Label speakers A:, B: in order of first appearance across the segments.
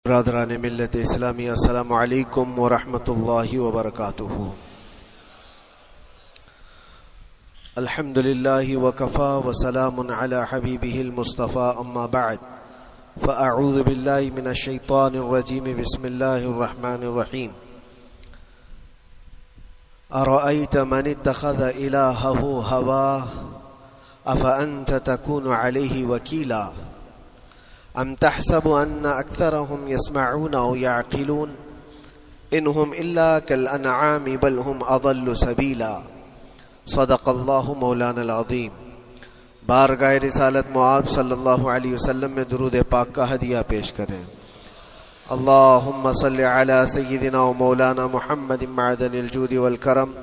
A: برادران ملت اسلامی، السلام علیکم ورحمۃ اللہ وبرکاتہ۔ الحمد للہ وکفا وسلام علی حبیبہ المصطفیٰ، اما بعد فاعوذ باللہ من الشیطان الرجیم، بسم اللہ الرحمن الرحیم۔ ارأیت من اتخذ الہہ ہواہ افانت تکون علیہ وکیلا ام تحسب ان اکثرهم يسمعون او يعقلون انهم الا كالانعام بل هم اضل سبیلا۔ صدق اللہ مولانا العظیم۔ بارگاہ رسالت معاب صلی اللہ علیہ وسلم میں درود پاک کا ہدیہ پیش کریں۔ اللہم صلی علی سیدنا و مولانا محمد معدن الجود والکرم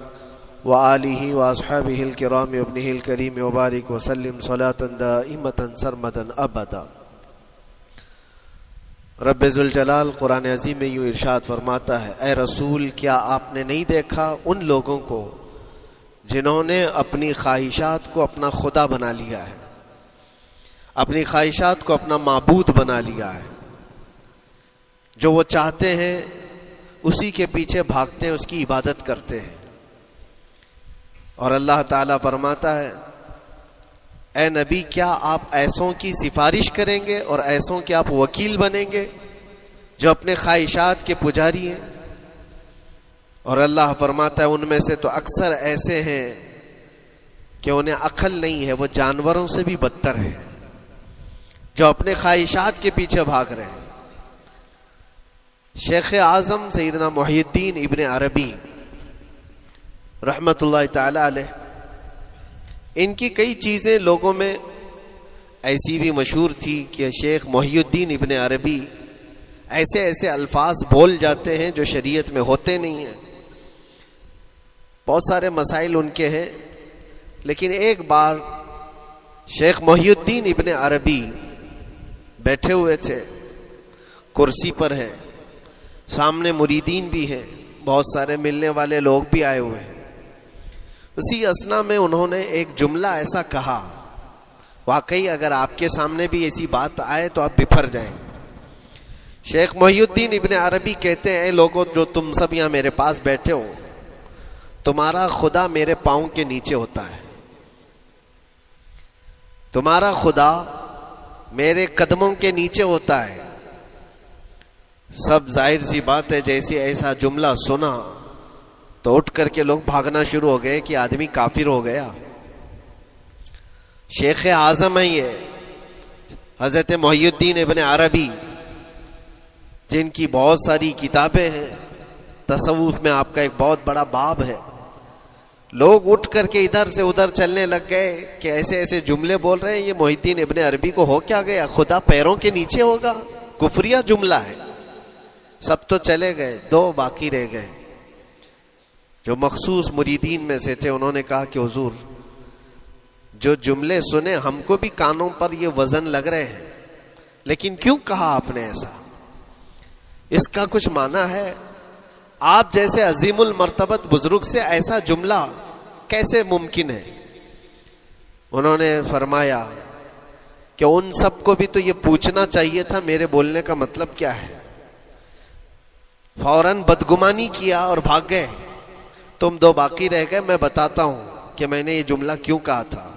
A: وآلہ واصحابہ الکرام وابنہ الکریم وبارک وسلم صلاة دائمة سرمدا ابدا۔ رب ذوالجلال قرآن عظیم میں یوں ارشاد فرماتا ہے، اے رسول کیا آپ نے نہیں دیکھا ان لوگوں کو جنہوں نے اپنی خواہشات کو اپنا خدا بنا لیا ہے، اپنی خواہشات کو اپنا معبود بنا لیا ہے، جو وہ چاہتے ہیں اسی کے پیچھے بھاگتے ہیں، اس کی عبادت کرتے ہیں۔ اور اللہ تعالیٰ فرماتا ہے، اے نبی کیا آپ ایسوں کی سفارش کریں گے اور ایسوں کے آپ وکیل بنیں گے جو اپنے خواہشات کے پجاری ہیں؟ اور اللہ فرماتا ہے ان میں سے تو اکثر ایسے ہیں کہ انہیں عقل نہیں ہے، وہ جانوروں سے بھی بدتر ہے، جو اپنے خواہشات کے پیچھے بھاگ رہے ہیں۔ شیخ اعظم سیدنا محی الدین ابن عربی رحمۃ اللہ تعالی علیہ، ان کی کئی چیزیں لوگوں میں ایسی بھی مشہور تھی کہ شیخ محی الدین ابن عربی ایسے ایسے الفاظ بول جاتے ہیں جو شریعت میں ہوتے نہیں ہیں۔ بہت سارے مسائل ان کے ہیں، لیکن ایک بار شیخ محی الدین ابن عربی بیٹھے ہوئے تھے، کرسی پر ہیں، سامنے مریدین بھی ہیں، بہت سارے ملنے والے لوگ بھی آئے ہوئے ہیں۔ اسی اثنا میں انہوں نے ایک جملہ ایسا کہا، واقعی اگر آپ کے سامنے بھی ایسی بات آئے تو آپ بپھر جائیں۔ شیخ محی الدین ابن عربی کہتے ہیں، اے لوگوں جو تم سب یہاں میرے پاس بیٹھے ہو، تمہارا خدا میرے پاؤں کے نیچے ہوتا ہے، تمہارا خدا میرے قدموں کے نیچے ہوتا ہے۔ سب ظاہر سی بات ہے، جیسے ایسا جملہ سنا تو اٹھ کر کے لوگ بھاگنا شروع ہو گئے کہ آدمی کافر ہو گیا۔ شیخ اعظم ہیں یہ حضرت محی الدین ابن عربی، جن کی بہت ساری کتابیں ہیں، تصوف میں آپ کا ایک بہت بڑا باب ہے۔ لوگ اٹھ کر کے ادھر سے ادھر چلنے لگ گئے کہ ایسے ایسے جملے بول رہے ہیں، یہ محی الدین ابن عربی کو ہو کیا گیا؟ خدا پیروں کے نیچے ہوگا؟ کفریہ جملہ ہے۔ سب تو چلے گئے، دو باقی رہ گئے جو مخصوص مریدین میں سے تھے۔ انہوں نے کہا کہ حضور جو جملے سنے ہم کو بھی کانوں پر یہ وزن لگ رہے ہیں، لیکن کیوں کہا آپ نے ایسا؟ اس کا کچھ معنی ہے؟ آپ جیسے عظیم المرتبت بزرگ سے ایسا جملہ کیسے ممکن ہے؟ انہوں نے فرمایا کہ ان سب کو بھی تو یہ پوچھنا چاہیے تھا میرے بولنے کا مطلب کیا ہے۔ فوراً بدگمانی کیا اور بھاگ گئے۔ تم دو باقی رہ گئے، میں بتاتا ہوں کہ میں نے یہ جملہ کیوں کہا تھا۔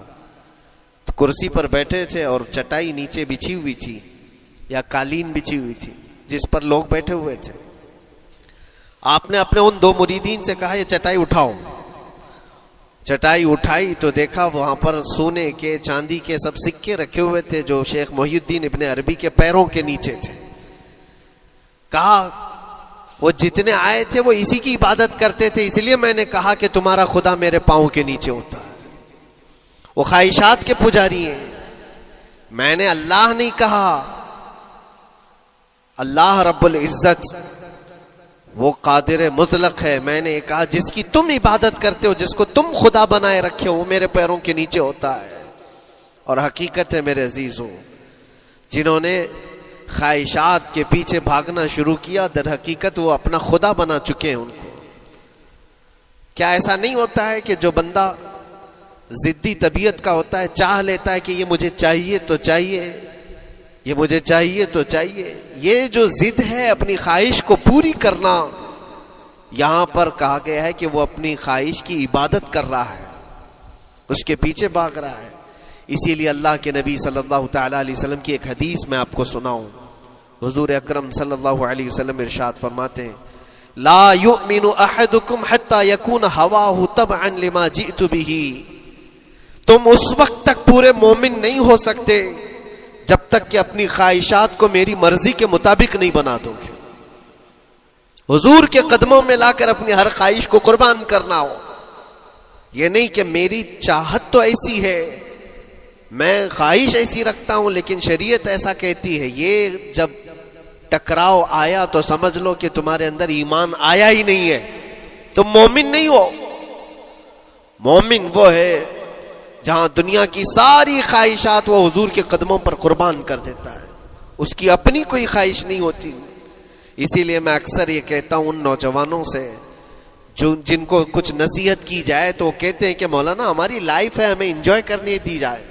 A: تو کرسی پر بیٹھے تھے اور چٹائی نیچے بچھی ہوئی تھی یا قالین بچھی ہوئی تھی جس پر لوگ بیٹھے ہوئے تھے۔ آپ نے اپنے ان دو مریدین سے کہا یہ چٹائی اٹھاؤ۔ چٹائی اٹھائی تو دیکھا وہاں پر سونے کے چاندی کے سب سکے رکھے ہوئے تھے جو شیخ محی الدین ابن عربی کے پیروں کے نیچے تھے۔ کہا وہ جتنے آئے تھے وہ اسی کی عبادت کرتے تھے، اس لیے میں نے کہا کہ تمہارا خدا میرے پاؤں کے نیچے ہوتا ہے۔ وہ خواہشات کے پجاری ہیں، میں نے اللہ نہیں کہا۔ اللہ رب العزت وہ قادر مطلق ہے، میں نے کہا جس کی تم عبادت کرتے ہو، جس کو تم خدا بنائے رکھے ہو، وہ میرے پیروں کے نیچے ہوتا ہے۔ اور حقیقت ہے میرے عزیزوں، جنہوں نے خواہشات کے پیچھے بھاگنا شروع کیا، در حقیقت وہ اپنا خدا بنا چکے ہیں ان کو۔ کیا ایسا نہیں ہوتا ہے کہ جو بندہ ضدی طبیعت کا ہوتا ہے، چاہ لیتا ہے کہ یہ مجھے چاہیے تو چاہیے، یہ مجھے چاہیے تو چاہیے. یہ جو ضد ہے اپنی خواہش کو پوری کرنا، یہاں پر کہا گیا ہے کہ وہ اپنی خواہش کی عبادت کر رہا ہے، اس کے پیچھے بھاگ رہا ہے. اسی لیے اللہ کے نبی صلی اللہ تعالی علیہ وسلم کی ایک حدیث میں آپ کو سناؤں. حضور اکرم صلی اللہ علیہ وسلم ارشاد فرماتے ہیں لا یؤمن احدکم حتی یکون ہواہ تبعا لما جئت بہ. تم اس وقت تک پورے مومن نہیں ہو سکتے جب تک کہ اپنی خواہشات کو میری مرضی کے مطابق نہیں بنا دو گے. حضور کے قدموں میں لا کر اپنی ہر خواہش کو قربان کرنا ہو. یہ نہیں کہ میری چاہت تو ایسی ہے، میں خواہش ایسی رکھتا ہوں لیکن شریعت ایسا کہتی ہے. یہ جب ٹکراؤ آیا تو سمجھ لو کہ تمہارے اندر ایمان آیا ہی نہیں ہے، تم مومن نہیں ہو. مومن وہ ہے جہاں دنیا کی ساری خواہشات وہ حضور کے قدموں پر قربان کر دیتا ہے، اس کی اپنی کوئی خواہش نہیں ہوتی. اسی لیے میں اکثر یہ کہتا ہوں ان نوجوانوں سے جن کو کچھ نصیحت کی جائے تو وہ کہتے ہیں کہ مولانا ہماری لائف ہے، ہمیں انجوائے کرنے دی جائے.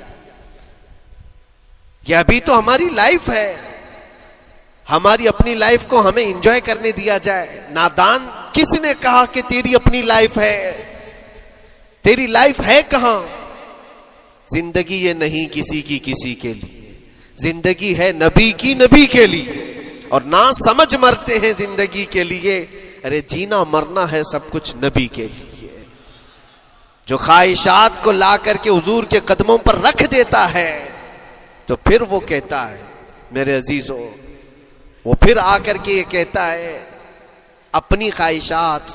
A: یہ ابھی تو ہماری لائف ہے، ہماری اپنی لائف کو ہمیں انجوائے کرنے دیا جائے. نادان کس نے کہا کہ تیری اپنی لائف ہے؟ تیری لائف ہے کہاں؟ زندگی یہ نہیں کسی کی کسی کے لیے، زندگی ہے نبی کی نبی کے لیے. اور نہ سمجھ مرتے ہیں زندگی کے لیے. ارے جینا مرنا ہے سب کچھ نبی کے لیے. جو خواہشات کو لا کر کے حضور کے قدموں پر رکھ دیتا ہے تو پھر وہ کہتا ہے میرے عزیزو، وہ پھر آ کر کے یہ کہتا ہے اپنی خواہشات،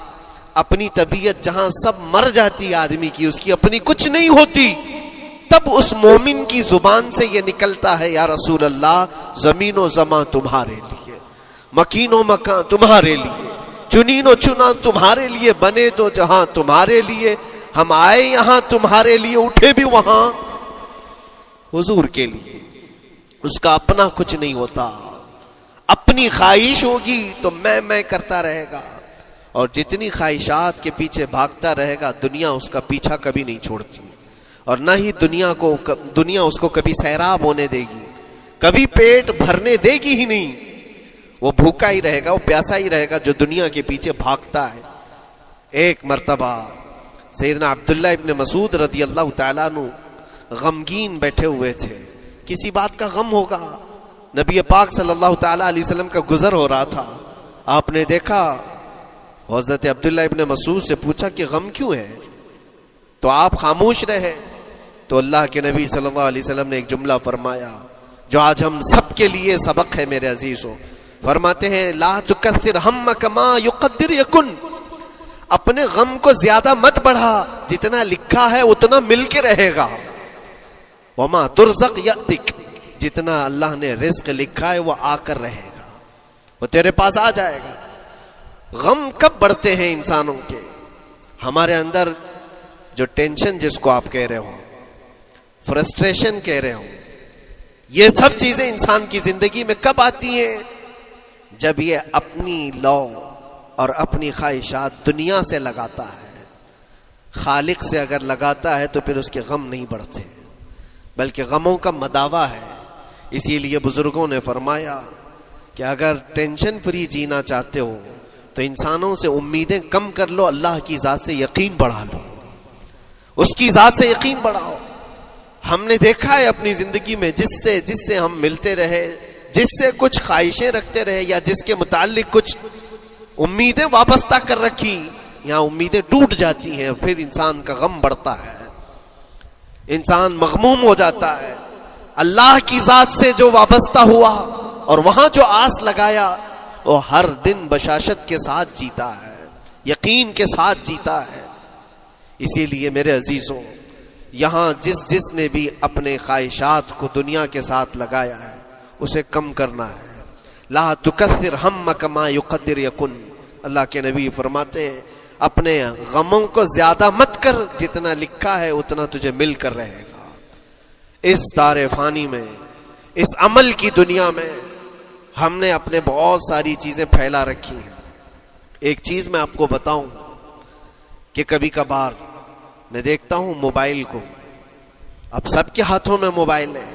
A: اپنی طبیعت جہاں سب مر جاتی ہے آدمی کی، اس کی اپنی کچھ نہیں ہوتی، تب اس مومن کی زبان سے یہ نکلتا ہے یا رسول اللہ زمین و زمان تمہارے لیے، مکین و مکان تمہارے لیے، چنین و چنا تمہارے لیے، بنے تو جہاں تمہارے لیے، ہم آئے یہاں تمہارے لیے، اٹھے بھی وہاں حضور کے لیے. اس کا اپنا کچھ نہیں ہوتا. اپنی خواہش ہوگی تو میں کرتا رہے گا، اور جتنی خواہشات کے پیچھے بھاگتا رہے گا دنیا اس کا پیچھا کبھی نہیں چھوڑتی. اور نہ ہی دنیا اس کو کبھی سیراب ہونے دے گی، کبھی پیٹ بھرنے دے گی ہی نہیں. وہ بھوکا ہی رہے گا، وہ پیاسا ہی رہے گا جو دنیا کے پیچھے بھاگتا ہے. ایک مرتبہ سیدنا عبداللہ ابن مسعود رضی اللہ تعالیٰ عنہ غمگین بیٹھے ہوئے تھے، کسی بات کا غم ہوگا. نبی پاک صلی اللہ تعالیٰ علیہ وسلم کا گزر ہو رہا تھا. آپ نے دیکھا، حضرت عبداللہ ابن مسعود سے پوچھا کہ غم کیوں ہے؟ تو آپ خاموش رہے. تو اللہ کے نبی صلی اللہ علیہ وسلم نے ایک جملہ فرمایا جو آج ہم سب کے لیے سبق ہے میرے عزیزوں. فرماتے ہیں لا تکثر ہمک ما یقدر یکن. اپنے غم کو زیادہ مت بڑھا، جتنا لکھا ہے اتنا مل کے رہے گا. وما ترزق یأتک. جتنا اللہ نے رزق لکھا ہے وہ آ کر رہے گا، وہ تیرے پاس آ جائے گا. غم کب بڑھتے ہیں انسانوں کے؟ ہمارے اندر جو ٹینشن جس کو آپ کہہ رہے ہو، فرسٹریشن کہہ رہے ہو، یہ سب چیزیں انسان کی زندگی میں کب آتی ہیں؟ جب یہ اپنی لو اور اپنی خواہشات دنیا سے لگاتا ہے. خالق سے اگر لگاتا ہے تو پھر اس کے غم نہیں بڑھتے، بلکہ غموں کا مداوا ہے. اسی لیے بزرگوں نے فرمایا کہ اگر ٹینشن فری جینا چاہتے ہو تو انسانوں سے امیدیں کم کر لو، اللہ کی ذات سے یقین بڑھا لو، اس کی ذات سے یقین بڑھاؤ. ہم نے دیکھا ہے اپنی زندگی میں جس سے ہم ملتے رہے، جس سے کچھ خواہشیں رکھتے رہے یا جس کے متعلق کچھ امیدیں وابستہ کر رکھی، یہاں امیدیں ٹوٹ جاتی ہیں، پھر انسان کا غم بڑھتا ہے، انسان مغموم ہو جاتا ہے. اللہ کی ذات سے جو وابستہ ہوا اور وہاں جو آس لگایا وہ ہر دن بشاشت کے ساتھ جیتا ہے، یقین کے ساتھ جیتا ہے. اسی لیے میرے عزیزوں، یہاں جس نے بھی اپنے خواہشات کو دنیا کے ساتھ لگایا ہے اسے کم کرنا ہے. لا تکثر ہمک ما یقدر یکن. اللہ کے نبی فرماتے ہیں اپنے غموں کو زیادہ مت کر، جتنا لکھا ہے اتنا تجھے مل کر رہے گا. اس دار فانی میں، اس عمل کی دنیا میں ہم نے اپنے بہت ساری چیزیں پھیلا رکھی ہیں. ایک چیز میں آپ کو بتاؤں کہ کبھی کبھار میں دیکھتا ہوں موبائل کو، اب سب کے ہاتھوں میں موبائل ہے،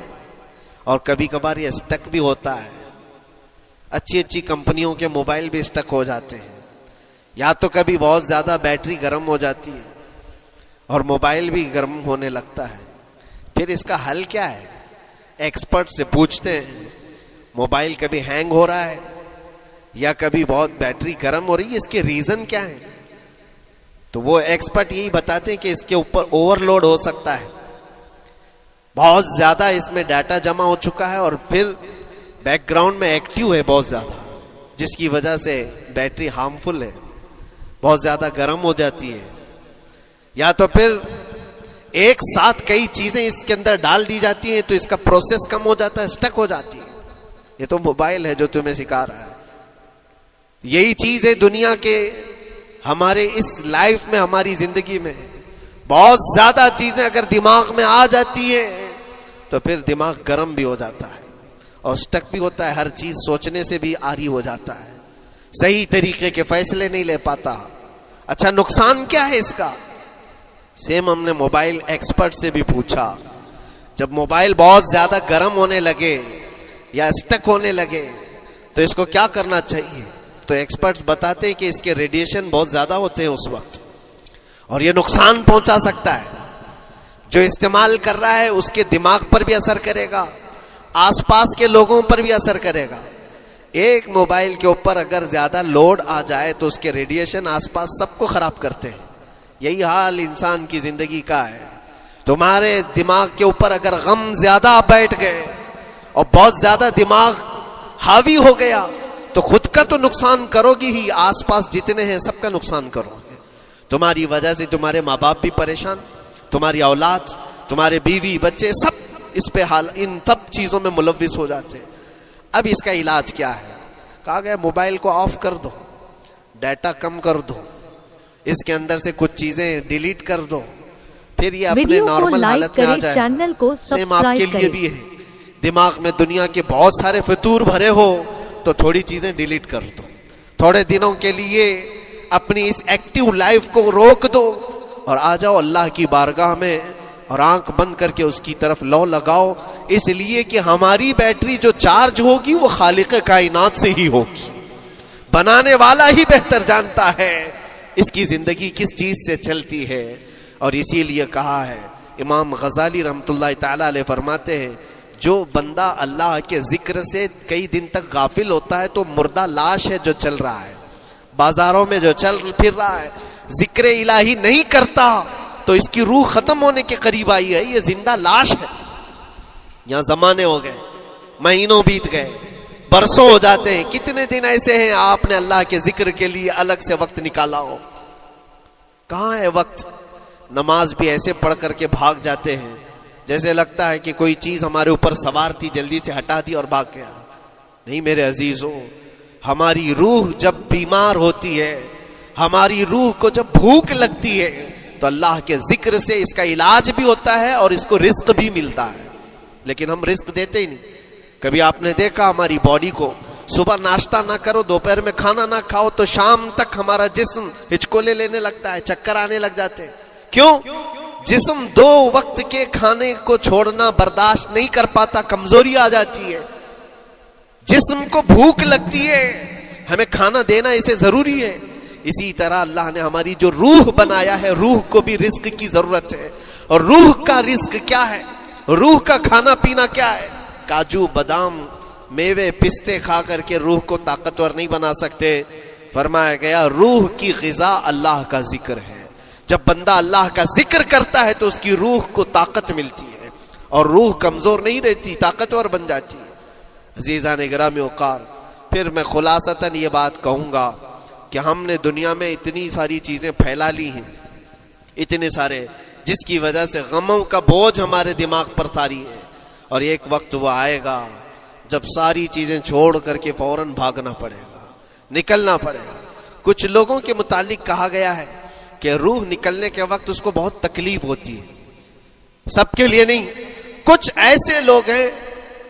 A: اور کبھی کبھار یہ اسٹک بھی ہوتا ہے. اچھی اچھی کمپنیوں کے موبائل بھی اسٹک ہو جاتے ہیں, یا تو کبھی بہت زیادہ بیٹری گرم ہو جاتی ہے اور موبائل بھی گرم ہونے لگتا ہے. پھر اس کا حل کیا ہے؟ ایکسپرٹ سے پوچھتے ہیں موبائل کبھی ہینگ ہو رہا ہے یا کبھی بہت بیٹری گرم ہو رہی ہے, اس کے ریزن کیا ہے؟ تو وہ ایکسپرٹ یہی بتاتے ہیں کہ اس کے اوپر اوور لوڈ ہو سکتا ہے, بہت زیادہ اس میں ڈیٹا جمع ہو چکا ہے اور پھر بیک گراؤنڈ میں ایکٹیو ہے بہت زیادہ, جس کی وجہ سے بیٹری ہارمفل ہے, بہت زیادہ گرم ہو جاتی ہے. یا تو پھر ایک ساتھ کئی چیزیں اس کے اندر ڈال دی جاتی ہیں تو اس کا پروسیس کم ہو جاتا ہے, اسٹک ہو جاتی ہے. یہ تو موبائل ہے جو تمہیں سکھا رہا ہے. یہی چیز ہے دنیا کے ہمارے اس لائف میں, ہماری زندگی میں بہت زیادہ چیزیں اگر دماغ میں آ جاتی ہیں تو پھر دماغ گرم بھی ہو جاتا ہے اور اسٹک بھی ہوتا ہے, ہر چیز سوچنے سے بھی عاری ہو جاتا ہے, صحیح طریقے کے فیصلے نہیں لے پاتا. اچھا نقصان کیا ہے اس کا؟ سیم ہم نے موبائل ایکسپرٹ سے بھی پوچھا, جب موبائل بہت زیادہ گرم ہونے لگے یا اسٹک ہونے لگے تو اس کو کیا کرنا چاہیے؟ تو ایکسپرٹس بتاتے ہیں کہ اس کے ریڈیشن بہت زیادہ ہوتے ہیں اس وقت اور یہ نقصان پہنچا سکتا ہے. جو استعمال کر رہا ہے اس کے دماغ پر بھی اثر کرے گا, آس پاس کے لوگوں پر بھی اثر کرے گا. ایک موبائل کے اوپر اگر زیادہ لوڈ آ جائے تو اس کے ریڈیشن آس پاس سب کو خراب کرتے ہیں. یہی حال انسان کی زندگی کا ہے. تمہارے دماغ کے اوپر اگر غم زیادہ بیٹھ گئے اور بہت زیادہ دماغ حاوی ہو گیا تو خود کا تو نقصان کرو گی ہی, آس پاس جتنے ہیں سب کا نقصان کرو گے. تمہاری وجہ سے تمہارے ماں باپ بھی پریشان, تمہاری اولاد, تمہارے بیوی بچے سب اس پہ حال ان سب چیزوں میں ملوث ہو جاتے ہیں. اب اس کا علاج کیا ہے؟ کہا گیا موبائل کو آف کر دو, ڈیٹا کم کر دو, اس کے اندر سے کچھ چیزیں ڈیلیٹ کر دو, پھر یہ اپنے نارمل حالت میں آ جائے.
B: چینل کو
A: سیم آپ کے لیے بھی ہے, دماغ میں دنیا کے بہت سارے فطور بھرے ہو تو تھوڑی چیزیں ڈیلیٹ کر دو, تھوڑے دنوں کے لیے اپنی اس ایکٹیو لائف کو روک دو اور آ جاؤ اللہ کی بارگاہ میں اور آنکھ بند کر کے اس کی طرف لو لگاؤ. اس لیے کہ ہماری بیٹری جو چارج ہوگی وہ خالق کائنات سے ہی ہوگی, بنانے والا ہی بہتر جانتا ہے اس کی زندگی کس چیز سے چلتی ہے. اور اسی لیے کہا ہے, امام غزالی رحمۃ اللہ تعالی علیہ فرماتے ہیں جو بندہ اللہ کے ذکر سے کئی دن تک غافل ہوتا ہے تو مردہ لاش ہے جو چل رہا ہے, بازاروں میں جو چل پھر رہا ہے, ذکر الہی نہیں کرتا تو اس کی روح ختم ہونے کے قریب آئی ہے, یہ زندہ لاش ہے. یہاں زمانے ہو گئے, مہینوں بیت گئے, برسوں ہو جاتے ہیں, کتنے دن ایسے ہیں آپ نے اللہ کے ذکر کے لیے الگ سے وقت نکالا ہو؟ کہاں ہے وقت؟ نماز بھی ایسے پڑھ کر کے بھاگ جاتے ہیں جیسے لگتا ہے کہ کوئی چیز ہمارے اوپر سوار تھی, جلدی سے ہٹا دی اور بھاگ گیا. نہیں میرے عزیزوں, ہماری روح جب بیمار ہوتی ہے, ہماری روح کو جب بھوک لگتی ہے تو اللہ کے ذکر سے اس کا علاج بھی ہوتا ہے اور اس کو رزق بھی ملتا ہے. لیکن ہم رزق دیتے ہی نہیں. کبھی آپ نے دیکھا ہماری باڈی کو, صبح ناشتہ نہ کرو, دوپہر میں کھانا نہ کھاؤ تو شام تک ہمارا جسم ہچکولے لینے لگتا ہے, چکر آنے لگ جاتے ہیں. کیوں؟ جسم 2 وقت کے کھانے کو چھوڑنا برداشت نہیں کر پاتا, کمزوری آ جاتی ہے. جسم کو بھوک لگتی ہے, ہمیں کھانا دینا اسے ضروری ہے. اسی طرح اللہ نے ہماری جو روح بنایا ہے, روح کو بھی رزق کی ضرورت ہے. اور روح کا رزق کیا ہے؟ روح کا کھانا پینا کیا ہے؟ کاجو بادام میوے پستے کھا کر کے روح کو طاقتور نہیں بنا سکتے. فرمایا گیا روح کی غذا اللہ کا ذکر ہے. جب بندہ اللہ کا ذکر کرتا ہے تو اس کی روح کو طاقت ملتی ہے اور روح کمزور نہیں رہتی, طاقتور بن جاتی ہے. عزیزان گرامی وقار, پھر میں خلاصتاً یہ بات کہوں گا کہ ہم نے دنیا میں اتنی ساری چیزیں پھیلا لی ہیں, اتنے سارے, جس کی وجہ سے غموں کا بوجھ ہمارے دماغ پر طاری ہے. اور ایک وقت وہ آئے گا جب ساری چیزیں چھوڑ کر کے فوراً بھاگنا پڑے گا, نکلنا پڑے گا. کچھ لوگوں کے متعلق کہا گیا ہے کہ روح نکلنے کے وقت اس کو بہت تکلیف ہوتی ہے, سب کے لیے نہیں. کچھ ایسے لوگ ہیں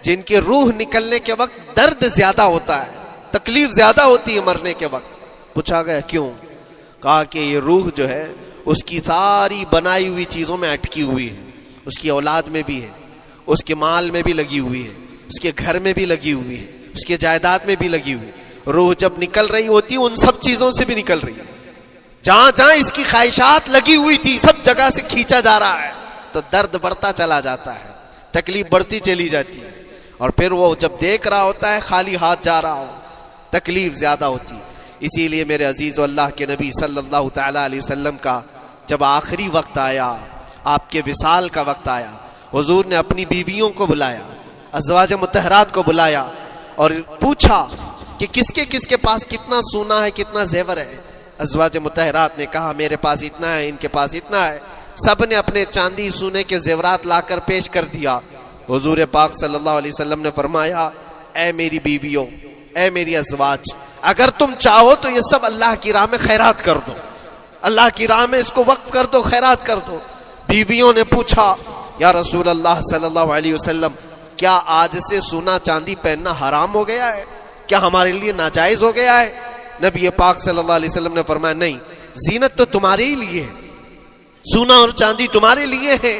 A: جن کی روح نکلنے کے وقت درد زیادہ ہوتا ہے, تکلیف زیادہ ہوتی ہے مرنے کے وقت. پوچھا گیا کیوں؟ کہا کہ یہ روح جو ہے اس کی ساری بنائی ہوئی چیزوں میں اٹکی ہوئی ہے, اس کی اولاد میں بھی ہے, اس کے مال میں بھی لگی ہوئی ہے, اس کے گھر میں بھی لگی ہوئی ہے، اس کے جائیداد میں بھی لگی ہوئی ہے۔ روح جب نکل رہی ہوتی ہے ان سب چیزوں سے بھی نکل رہی ہے، جہاں جہاں اس کی خواہشات لگی ہوئی تھی سب جگہ سے کھینچا جا رہا ہے، تو درد بڑھتا چلا جاتا ہے، تکلیف بڑھتی چلی جاتی ہے، اور پھر وہ جب دیکھ رہا ہوتا ہے خالی ہاتھ جا رہا ہو، تکلیف زیادہ ہوتی ہے۔ اسی لیے میرے عزیز و اللہ کے نبی صلی اللہ تعالی علیہ وسلم کا جب آخری وقت آیا، آپ کے وصال کا وقت آیا، حضور نے اپنی بیویوں کو بلایا، ازواج مطہرات کو بلایا اور پوچھا کہ کس کے پاس کتنا سونا ہے، کتنا زیور ہے۔ ازواج مطہرات نے کہا میرے پاس اتنا ہے، ان کے پاس اتنا ہے، سب نے اپنے چاندی سونے کے زیورات لا کر پیش کر دیا۔ حضور پاک صلی اللہ علیہ وسلم نے فرمایا اے میری بیویوں، اے میری ازواج، اگر تم چاہو تو یہ سب اللہ کی راہ میں خیرات کر دو، اللہ کی راہ میں اس کو وقف کر دو، خیرات کر دو۔ بیویوں نے پوچھا یا رسول اللہ صلی اللہ علیہ وسلم، کیا آج سے سونا چاندی پہننا حرام ہو گیا ہے؟ کیا ہمارے لیے ناجائز ہو گیا ہے؟ نبی پاک صلی اللہ علیہ وسلم نے فرمایا نہیں، زینت تو تمہارے ہی لیے ہے، سونا اور چاندی تمہارے لیے ہے،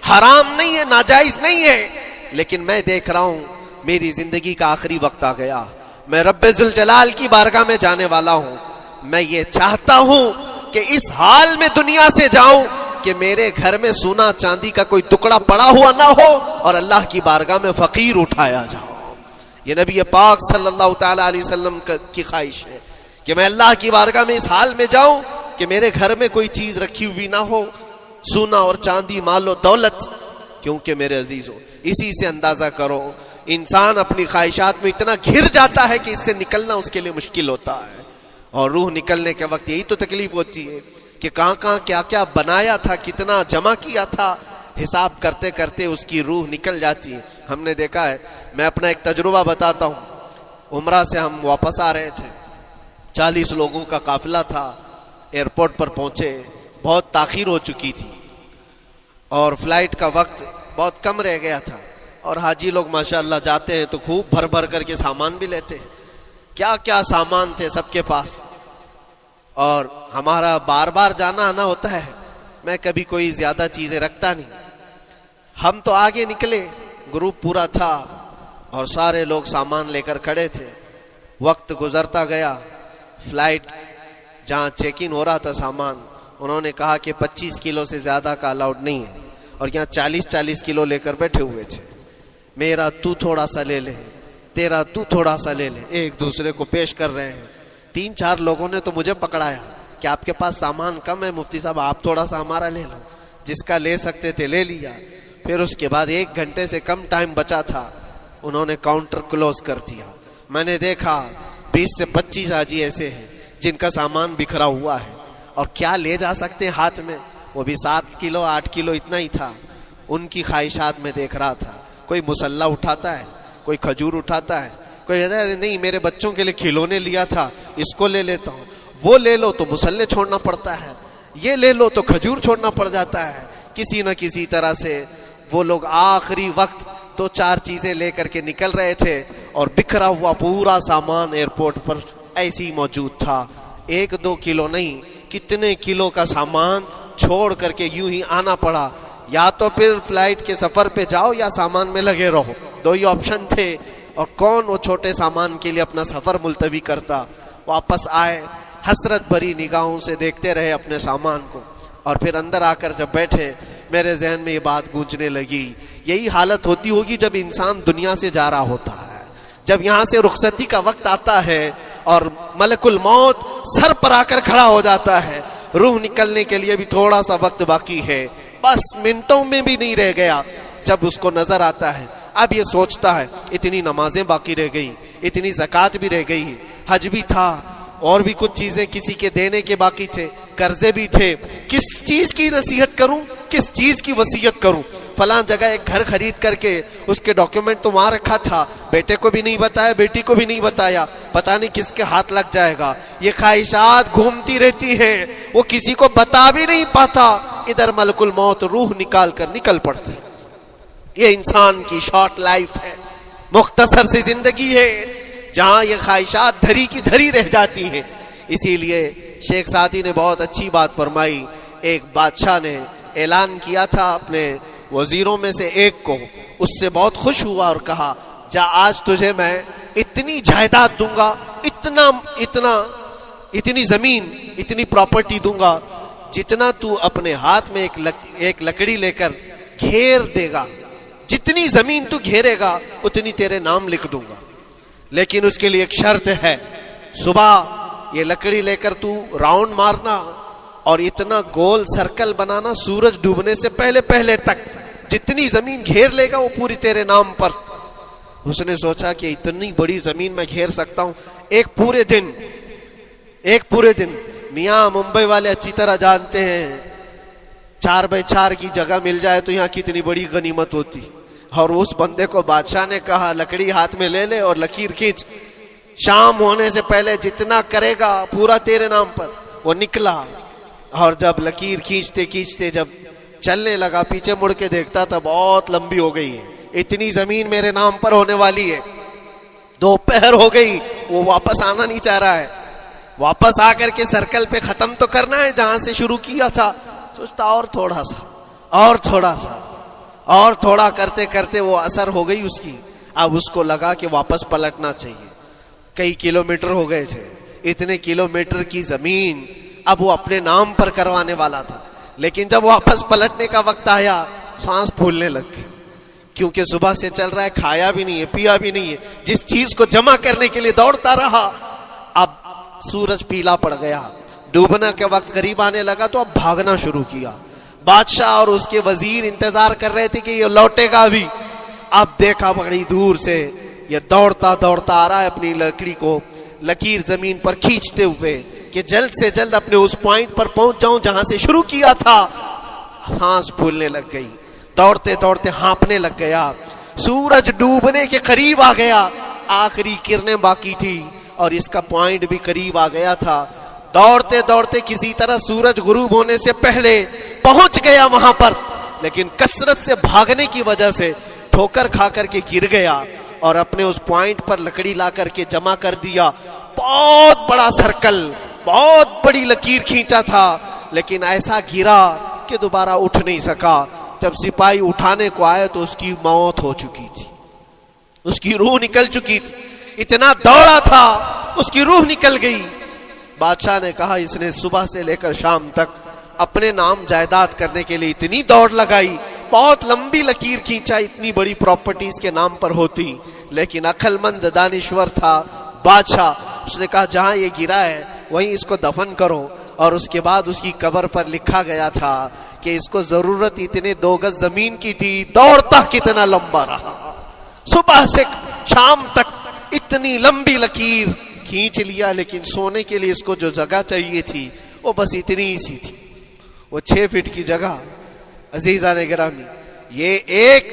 A: حرام نہیں ہے، ناجائز نہیں ہے، لیکن میں دیکھ رہا ہوں میری زندگی کا آخری وقت آ گیا، میں رب ذوالجلال کی بارگاہ میں جانے والا ہوں، میں یہ چاہتا ہوں کہ اس حال میں دنیا سے جاؤں کہ میرے گھر میں سونا چاندی کا کوئی ٹکڑا پڑا ہوا نہ ہو اور اللہ کی بارگاہ میں فقیر اٹھایا جاؤ۔ یہ نبی پاک صلی اللہ تعالی علیہ وسلم کی خواہش ہے کہ میں اللہ کی بارگاہ میں اس حال میں جاؤں کہ میرے گھر میں کوئی چیز رکھی ہوئی نہ ہو، سونا اور چاندی، مال و دولت۔ کیونکہ میرے عزیزو اسی سے اندازہ کرو انسان اپنی خواہشات میں اتنا گھر جاتا ہے کہ اس سے نکلنا اس کے لیے مشکل ہوتا ہے، اور روح نکلنے کے وقت یہی تو تکلیف ہوتی ہے کہ کہاں کہاں کیا کیا بنایا تھا، کتنا جمع کیا تھا، حساب کرتے کرتے اس کی روح نکل جاتی ہے۔ ہم نے دیکھا ہے، میں اپنا ایک تجربہ بتاتا ہوں، عمرہ سے ہم واپس آ رہے تھے، 40 لوگوں کا قافلہ تھا، ایئرپورٹ پر پہنچے، بہت تاخیر ہو چکی تھی اور فلائٹ کا وقت بہت کم رہ گیا تھا، اور حاجی لوگ ماشاءاللہ جاتے ہیں تو خوب بھر بھر کر کے سامان بھی لیتے ہیں، کیا کیا سامان تھے سب کے پاس، اور ہمارا بار بار جانا آنا ہوتا ہے، میں کبھی کوئی زیادہ چیزیں رکھتا نہیں۔ ہم تو آگے نکلے، گروپ پورا تھا اور سارے لوگ سامان لے کر کھڑے تھے، وقت گزرتا گیا، فلائٹ جہاں چیک ان ہو رہا تھا سامان، انہوں نے کہا کہ 25 کلو سے زیادہ کا الاؤڈ نہیں ہے، اور یہاں 40 کلو لے کر بیٹھے ہوئے تھے، میرا تو تھوڑا سا لے لے، تیرا تو تھوڑا سا لے لے، ایک دوسرے کو پیش کر رہے ہیں۔ 3-4 لوگوں نے تو مجھے پکڑایا کہ آپ کے پاس سامان کم ہے مفتی صاحب، آپ تھوڑا سا ہمارا لے لو، جس کا لے سکتے تھے لے لیا۔ پھر اس کے بعد 1 گھنٹے سے کم ٹائم بچا تھا، انہوں نے کاؤنٹر کلوز کر دیا۔ میں نے دیکھا 20 سے 25 حاجی ایسے ہیں جن کا سامان بکھرا ہوا ہے، اور کیا لے جا سکتے ہیں ہاتھ میں، وہ بھی 7 کلو 8 کلو اتنا ہی تھا۔ ان کی خواہشات میں دیکھ رہا تھا، کوئی مسلح اٹھاتا ہے، کوئی کھجور اٹھاتا ہے، کوئی کہتا ہے نہیں میرے بچوں کے لیے کھلونے لیا تھا اس کو لے لیتا ہوں، وہ لے لو تو مسلح چھوڑنا پڑتا ہے، یہ لے لو تو کھجور چھوڑنا پڑ جاتا ہے۔ کسی نہ کسی طرح سے وہ لوگ آخری وقت 2-4 چیزیں لے کر کے نکل رہے تھے، اور بکھرا ہوا پورا سامان ایئرپورٹ پر ایسے ہی موجود تھا، 1-2 کلو نہیں، کتنے کلو کا سامان چھوڑ کر کے یوں ہی آنا پڑا۔ یا تو پھر فلائٹ کے سفر پہ جاؤ یا سامان میں لگے رہو، 2 ہی آپشن تھے، اور کون وہ چھوٹے سامان کے لیے اپنا سفر ملتوی کرتا۔ واپس آئے، حسرت بھری نگاہوں سے دیکھتے رہے اپنے سامان کو، اور پھر اندر آ کر جب بیٹھے میرے ذہن میں یہ بات گونجنے لگی، یہی حالت ہوتی ہوگی جب انسان دنیا سے جا رہا ہوتا ہے، جب یہاں سے رخصتی کا وقت آتا ہے اور ملک الموت سر پر آ کر کھڑا ہو جاتا ہے، روح نکلنے کے لیے بھی تھوڑا سا وقت باقی ہے، بس منٹوں میں بھی نہیں رہ گیا۔ جب اس کو نظر آتا ہے، اب یہ سوچتا ہے اتنی نمازیں باقی رہ گئی، اتنی زکوٰۃ بھی رہ گئی، حج بھی تھا، اور بھی کچھ چیزیں کسی کے دینے کے باقی تھے، قرضے بھی تھے، کس چیز کی نصیحت کروں، کس چیز کی وصیت کروں؟ فلاں جگہ ایک گھر خرید کر کے اس کے ڈاکیومنٹ تو وہاں رکھا تھا، بیٹے کو بھی نہیں بتایا، بیٹی کو بھی نہیں بتایا، پتہ نہیں کس کے ہاتھ لگ جائے گا۔ یہ خواہشات گھومتی رہتی ہیں، وہ کسی کو بتا بھی نہیں پاتا، ادھر ملک الموت روح نکال کر نکل پڑتے۔ یہ انسان کی شارٹ لائف ہے، مختصر سی زندگی ہے، جہاں یہ خواہشات دھری کی دھری رہ جاتی ہیں۔ اسی لیے شیخ سعدی نے بہت اچھی بات فرمائی، ایک بادشاہ نے اعلان کیا تھا اپنے وزیروں میں سے ایک کو، اس سے بہت خوش ہوا اور کہا جا آج تجھے میں اتنی جائیداد دوں گا، اتنی زمین، اتنی پراپرٹی دوں گا، جتنا تو اپنے ہاتھ میں ایک لکڑی لے کر گھیر دے گا، جتنی زمین تو گھیرے گا اتنی تیرے نام لکھ دوں گا، لیکن اس کے لیے ایک شرط ہے، صبح یہ لکڑی لے کر تو راؤنڈ مارنا اور اتنا گول سرکل بنانا سورج ڈوبنے سے پہلے تک، جتنی زمین گھیر لے گا وہ پوری تیرے نام پر۔ اس نے سوچا کہ اتنی بڑی زمین میں گھیر سکتا ہوں ایک پورے دن۔ میاں ممبئی والے اچھی طرح جانتے ہیں 4x4 کی جگہ مل جائے تو یہاں کتنی بڑی غنیمت ہوتی، اور اس بندے کو بادشاہ نے کہا لکڑی ہاتھ میں لے لے اور لکیر کھینچ، شام ہونے سے پہلے جتنا کرے گا پورا تیرے نام پر۔ وہ نکلا اور جب لکیر کھینچتے جب چلنے لگا، پیچھے مڑ کے دیکھتا تھا بہت لمبی ہو گئی ہے، اتنی زمین میرے نام پر ہونے والی ہے۔ دوپہر ہو گئی، وہ واپس آنا نہیں چاہ رہا ہے، واپس آ کر کے سرکل پہ ختم تو کرنا ہے جہاں سے شروع کیا تھا۔ سوچتا اور تھوڑا کرتے وہ اثر ہو گئی اس کی۔ اب اس کو لگا کہ واپس پلٹنا چاہیے، کئی کلومیٹر ہو گئے تھے، اتنے کلومیٹر کی زمین اب وہ اپنے نام پر کروانے والا تھا، لیکن جب واپس پلٹنے کا وقت آیا سانس پھولنے لگ گئی، کیونکہ صبح سے چل رہا ہے، کھایا بھی نہیں ہے، پیا بھی نہیں ہے، جس چیز کو جمع کرنے کے لیے دوڑتا رہا۔ اب سورج پیلا پڑ گیا، ڈوبنا کے وقت قریب آنے لگا تو اب بھاگنا شروع کیا۔ بادشاہ اور اس کے وزیر انتظار کر رہے تھے کہ یہ لوٹے گا بھی۔ اب دیکھا بڑی دور سے یہ دوڑتا آ رہا ہے، اپنی لکڑی کو لکیر زمین پر کھینچتے ہوئے کہ جلد سے جلد اپنے اس پوائنٹ پر پہنچ جاؤں جہاں سے شروع کیا تھا۔ سانس پھولنے لگ گئی، دوڑتے ہانپنے لگ گیا، سورج ڈوبنے کے قریب آ گیا، آخری کرنیں باقی تھی اور اس کا پوائنٹ بھی قریب آ گیا تھا۔ دوڑتے کسی طرح سورج غروب ہونے سے پہلے پہنچ گیا وہاں پر، لیکن کثرت سے بھاگنے کی وجہ سے ٹھوکر کھا کر کے گر گیا اور اپنے اس پوائنٹ پر لکڑی لا کر کے جمع کر دیا۔ بہت بڑا سرکل، بہت بڑی لکیر کھینچا تھا، لیکن ایسا گرا کہ دوبارہ اٹھ نہیں سکا۔ جب سپاہی اٹھانے کو آئے تو اس کی موت ہو چکی تھی، اس کی روح نکل چکی تھی، اتنا دوڑا تھا اس کی روح نکل گئی۔ بادشاہ نے کہا اس نے صبح سے لے کر شام تک اپنے نام جائیداد کرنے کے لیے اتنی دوڑ لگائی، بہت لمبی لکیر کھینچا، اتنی بڑی پراپرٹیز کے نام پر ہوتی، لیکن عقل مند دانشور تھا بادشاہ۔ اس نے کہا جہاں یہ گرا ہے وہیں اس کو دفن کرو، اور اس کے بعد اس کی قبر پر لکھا گیا تھا کہ اس کو ضرورت اتنے 2 گز زمین کی تھی، دوڑتا کتنا لمبا رہا، صبح سے شام تک اتنی لمبی لکیر کھینچ لیا، لیکن سونے کے لیے اس کو جو جگہ چاہیے تھی وہ بس اتنی ہی سی تھی، وہ 6 فٹ کی جگہ۔ عزیزان گرامی، یہ ایک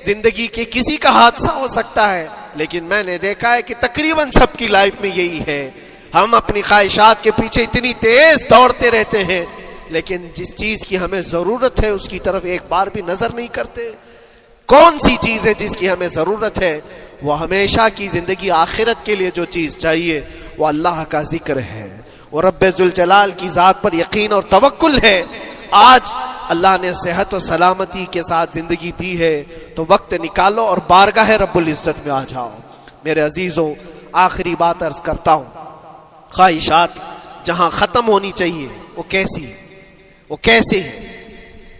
A: زندگی کے کسی کا حادثہ ہو سکتا ہے، لیکن میں نے دیکھا ہے کہ تقریباً سب کی لائف میں یہی ہے، ہم اپنی خواہشات کے پیچھے اتنی تیز دوڑتے رہتے ہیں، لیکن جس چیز کی ہمیں ضرورت ہے اس کی طرف ایک بار بھی نظر نہیں کرتے۔ کون سی چیز ہے جس کی ہمیں ضرورت ہے؟ وہ ہمیشہ کی زندگی آخرت کے لیے جو چیز چاہیے وہ اللہ کا ذکر ہے، وہ رب ذوالجلال کی ذات پر یقین اور توکل ہے۔ آج اللہ نے صحت و سلامتی کے ساتھ زندگی دی ہے تو وقت نکالو اور بارگاہ رب العزت میں آ جاؤ۔ میرے عزیزوں، آخری بات عرض کرتا ہوں، خواہشات جہاں ختم ہونی چاہیے وہ کیسی ہے؟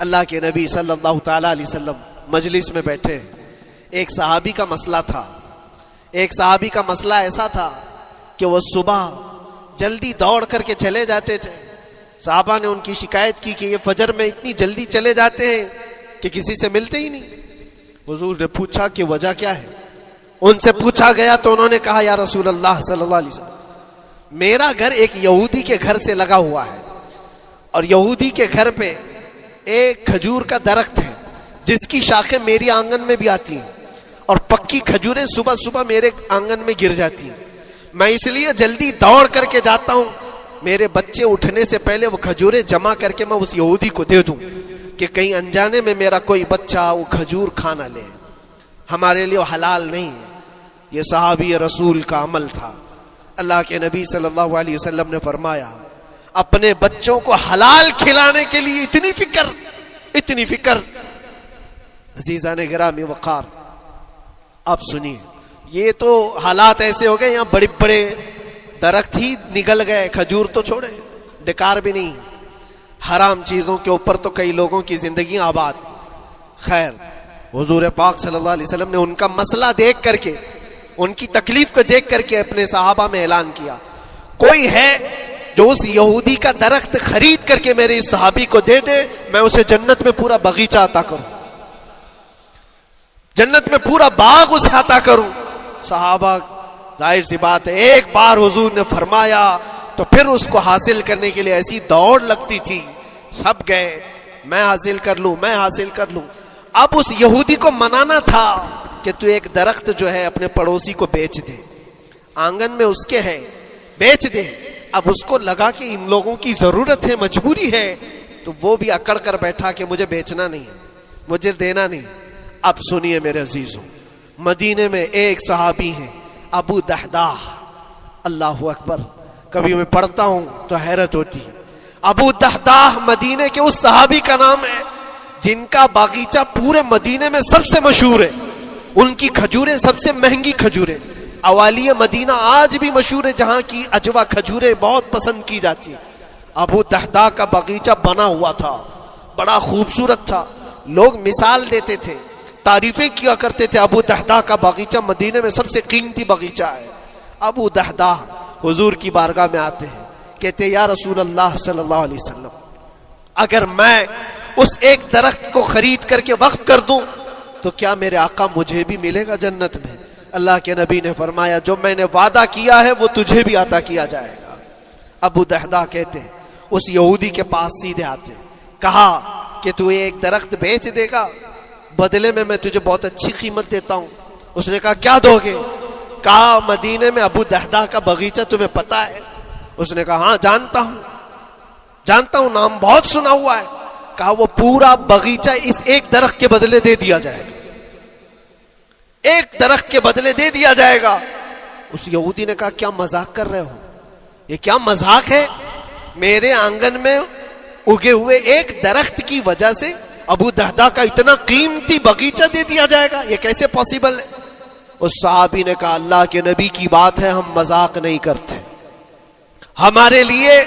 A: اللہ کے نبی صلی اللہ تعالی علیہ وسلم مجلس میں بیٹھے ہیں، ایک صحابی کا مسئلہ ایسا تھا کہ وہ صبح جلدی دوڑ کر کے چلے جاتے تھے۔ صحابہ نے ان کی شکایت کی کہ یہ فجر میں اتنی جلدی چلے جاتے ہیں کہ کسی سے ملتے ہی نہیں۔ حضور نے پوچھا کہ وجہ کیا ہے؟ ان سے پوچھا گیا تو انہوں نے کہا یا رسول اللہ صلی اللہ علیہ وسلم، میرا گھر ایک یہودی کے گھر سے لگا ہوا ہے، اور یہودی کے گھر پہ ایک کھجور کا درخت ہے جس کی شاخیں میری آنگن میں بھی آتی ہیں، اور پکی کھجوریں صبح صبح میرے آنگن میں گر جاتی ہیں۔ میں اس لیے جلدی دوڑ کر کے جاتا ہوں، میرے بچے اٹھنے سے پہلے وہ کھجوریں جمع کر کے میں اس یہودی کو دے دوں کہ کہیں انجانے میں میرا کوئی بچہ وہ کھجور کھانا لے، ہمارے لیے وہ حلال نہیں ہے۔ یہ صحابی رسول کا عمل تھا۔ اللہ کے نبی صلی اللہ علیہ وسلم نے فرمایا اپنے بچوں کو حلال کھلانے کے لیے اتنی فکر۔ عزیزان گرامی وقار، اب سنیے، یہ تو حالات ایسے ہو گئے، یہاں بڑے بڑے درخت ہی نگل گئے، کھجور تو چھوڑے، ڈکار بھی نہیں، حرام چیزوں کے اوپر تو کئی لوگوں کی زندگی آباد. خیر، حضور پاک صلی اللہ علیہ وسلم نے ان کا مسئلہ دیکھ کر کے، ان کی تکلیف کو دیکھ کر کے اپنے صحابہ میں اعلان کیا، کوئی ہے جو اس یہودی کا درخت خرید کر کے میرے اس صحابی کو دے دے، میں اسے جنت میں پورا باغیچہ عطا کروں، جنت میں پورا باغ اسے عطا کروں. صحابہ ظاہر سی بات ہے، ایک بار حضور نے فرمایا تو پھر اس کو حاصل کرنے کے لیے ایسی دوڑ لگتی تھی، سب گئے، میں حاصل کر لوں، میں حاصل کر لوں. اب اس یہودی کو منانا تھا کہ تو ایک درخت جو ہے اپنے پڑوسی کو بیچ دے، آنگن میں اس کے ہے، بیچ دے. اب اس کو لگا کہ ان لوگوں کی ضرورت ہے، مجبوری ہے، تو وہ بھی اکڑ کر بیٹھا کہ مجھے بیچنا نہیں، مجھے دینا نہیں. اب سنیے میرے عزیزوں، مدینے میں ایک صحابی ہیں ابو دحداح، اللہ اکبر، کبھی میں پڑھتا ہوں تو حیرت ہوتی ہے. ابو دحداح مدینے کے اس صحابی کا نام ہے جن کا باغیچہ پورے مدینے میں سب سے مشہور ہے، ان کی کھجوریں سب سے مہنگی کھجوریں. اوالی مدینہ آج بھی مشہور ہے، جہاں کی اجوا کھجوریں بہت پسند کی جاتی ہیں. ابو دحداح کا باغیچہ بنا ہوا تھا، بڑا خوبصورت تھا، لوگ مثال دیتے تھے، تعریفیں کیا کرتے تھے، ابو دحداح کا باغیچہ مدینے میں سب سے قیمتی باغیچہ ہے. ابو دحداح حضور کی بارگاہ میں آتے ہیں، کہتے ہیں یا رسول اللہ صلی اللہ علیہ وسلم، اگر میں اس ایک درخت کو خرید کر کے وقف کر دوں تو کیا میرے آقا مجھے بھی ملے گا جنت میں؟ اللہ کے نبی نے فرمایا جو میں نے وعدہ کیا ہے وہ تجھے بھی عطا کیا جائے گا. ابو دحداح کہتے ہیں اس یہودی کے پاس سیدھے آتے ہیں، کہا کہ تو ایک درخت بیچ دے گا، بدلے میں تجھے بہت اچھی قیمت دیتا ہوں. اس نے کہا کیا دو گے؟ کہا مدینے میں ابو دحداح کا باغیچہ تمہیں پتا ہے؟ اس نے کہا ہاں جانتا ہوں، نام بہت سنا ہوا ہے. کہا وہ پورا باغیچہ اس ایک درخت کے بدلے دے دیا جائے گا، ایک درخت کے بدلے دے دیا جائے گا. اس یہودی نے کہا کیا مذاق کر رہے ہو؟ یہ کیا مذاق ہے؟ میرے آنگن میں اگے ہوئے ایک درخت کی وجہ سے ابو دحداح کا اتنا قیمتی باغیچہ دے دیا جائے گا، یہ کیسے پاسبل ہے؟ اس صحابی نے کہا اللہ کے نبی کی بات ہے، ہم مذاق نہیں کرتے، ہمارے لیے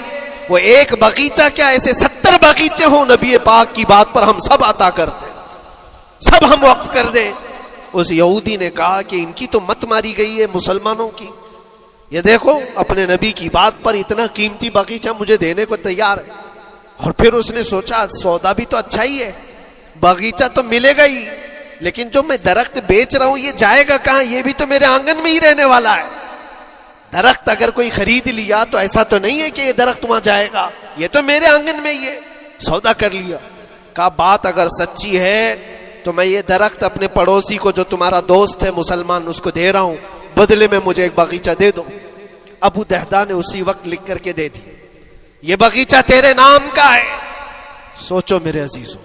A: وہ ایک باغیچہ کیا ایسے 70 باغیچے ہوں، نبی پاک کی بات پر ہم سب عطا کرتے، سب ہم وقف کر دیں. اس یہودی نے کہا کہ ان کی تو مت ماری گئی ہے مسلمانوں کی، یہ دیکھو اپنے نبی کی بات پر اتنا قیمتی باغیچہ مجھے دینے کو تیار ہے. اور پھر اس نے سوچا سودا بھی تو اچھا ہی ہے، باغیچہ تو ملے گا ہی، لیکن جو میں درخت بیچ رہا ہوں یہ جائے گا کہاں؟ یہ بھی تو میرے آنگن میں ہی رہنے والا ہے. درخت اگر کوئی خرید لیا تو ایسا تو نہیں ہے کہ یہ درخت وہاں جائے گا، یہ تو میرے آنگن میں ہی ہے. سودا کر لیا. کہا بات اگر سچی ہے تو میں یہ درخت اپنے پڑوسی کو جو تمہارا دوست ہے مسلمان اس کو دے رہا ہوں، بدلے میں مجھے ایک باغیچہ دے دو. ابو دحداح نے اسی وقت لکھ کر کے دے دی، یہ باغیچہ تیرے نام کا ہے. سوچو میرے عزیزوں،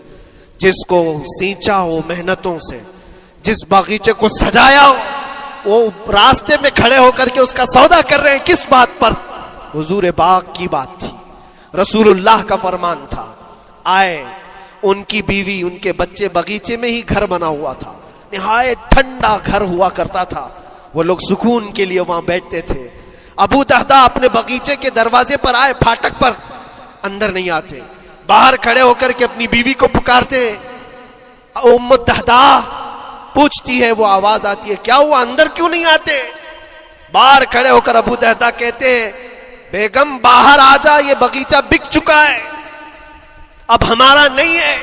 A: جس کو سینچا ہو محنتوں سے، جس باغیچے کو سجایا ہو، وہ راستے میں کھڑے ہو کر کے اس کا سودا کر رہے ہیں. کس بات پر؟ حضور پاک کی بات تھی، رسول اللہ کا فرمان تھا. آئے، ان کی بیوی ان کے بچے، باغیچے میں ہی گھر بنا ہوا تھا، نہایت ٹھنڈا گھر ہوا کرتا تھا، وہ لوگ سکون کے لیے وہاں بیٹھتے تھے. ابو دحداح اپنے باغیچے کے دروازے پر آئے، پھاٹک پر، اندر نہیں آتے، باہر کھڑے ہو کر کے اپنی بیوی کو پکارتے. ام دحداح پوچھتی ہے، وہ آواز آتی ہے کیا ہوا اندر کیوں نہیں آتے؟ باہر کھڑے ہو کر ابو دحداح کہتے ہیں بیگم باہر آ جا، یہ باغیچہ بک چکا ہے، اب ہمارا نہیں ہے،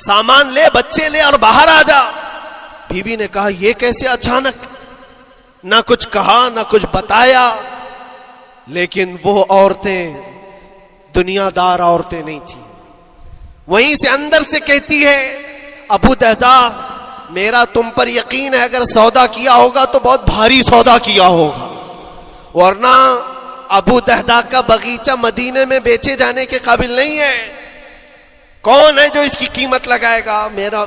A: سامان لے، بچے لے اور باہر آ جا. بیوی نے کہا یہ کیسے اچانک؟ نہ کچھ کہا نہ کچھ بتایا. لیکن وہ عورتیں دنیا دار عورتیں نہیں تھیں. وہیں سے اندر سے کہتی ہے ابو دحداح میرا تم پر یقین ہے، اگر سودا کیا ہوگا تو بہت بھاری سودا کیا ہوگا، ورنہ ابو دحداح کا باغیچہ مدینے میں بیچے جانے کے قابل نہیں ہے. کون ہے جو اس کی قیمت لگائے گا؟ میرا